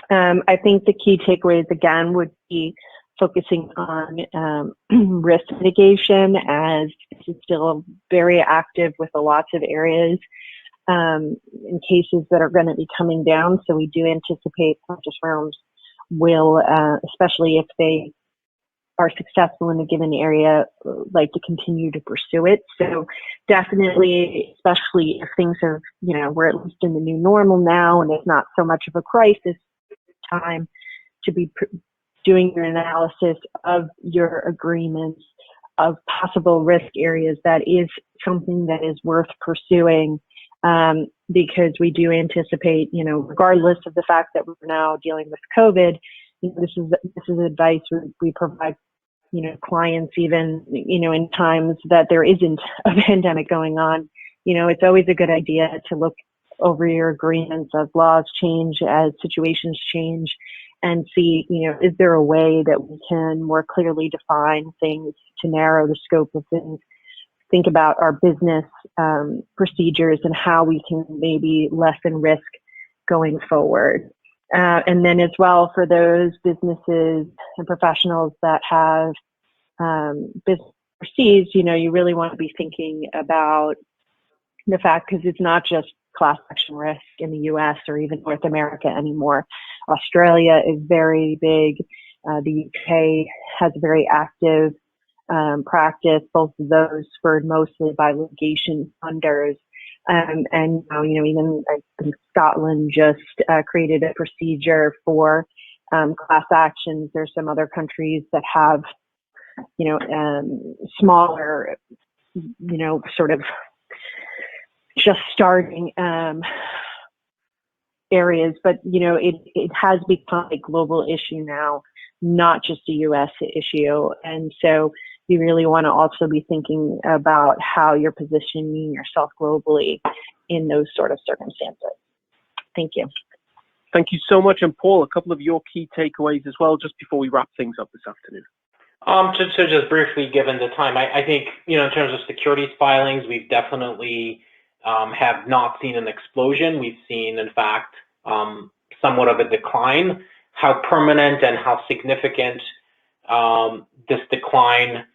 I think the key takeaways again would be focusing on risk mitigation, as this is still very active with lots of areas in cases that are going to be coming down. So we do anticipate plaintiff firms will, especially if they are successful in a given area, like to continue to pursue it. So definitely, especially if things are, we're at least in the new normal now and it's not so much of a crisis, time to be doing your analysis of your agreements, of possible risk areas. That is something that is worth pursuing, because we do anticipate, regardless of the fact that we're now dealing with COVID, this is advice we provide, clients, even, in times that there isn't a pandemic going on. It's always a good idea to look over your agreements as laws change, as situations change, and see, is there a way that we can more clearly define things to narrow the scope of things, think about our business procedures and how we can maybe lessen risk going forward. And then as well, for those businesses and professionals that have business overseas, you really want to be thinking about the fact, because it's not just class action risk in the US or even North America anymore. Australia is very big. The UK has a very active practice, both of those spurred mostly by litigation funders. And even I think Scotland just created a procedure for class actions. There's some other countries that have, smaller, sort of just starting areas, but it has become a global issue now, not just a U.S. issue. And so you really want to also be thinking about how you're positioning yourself globally in those sort of circumstances. Thank you. Thank you so much. And Paul, a couple of your key takeaways as well, just before we wrap things up this afternoon. So just briefly, given the time, I think, in terms of securities filings, we've definitely have not seen an explosion. We've seen, in fact, somewhat of a decline. How permanent and how significant this decline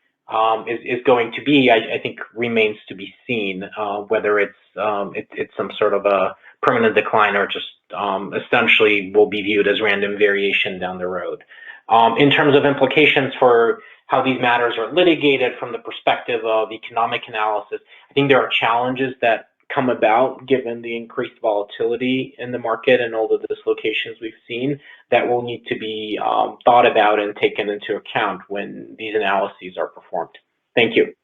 is going to be, I think, remains to be seen. Whether it's some sort of a permanent decline or just essentially will be viewed as random variation down the road. In terms of implications for how these matters are litigated from the perspective of economic analysis, I think there are challenges that come about given the increased volatility in the market and all the dislocations we've seen that will need to be thought about and taken into account when these analyses are performed. Thank you.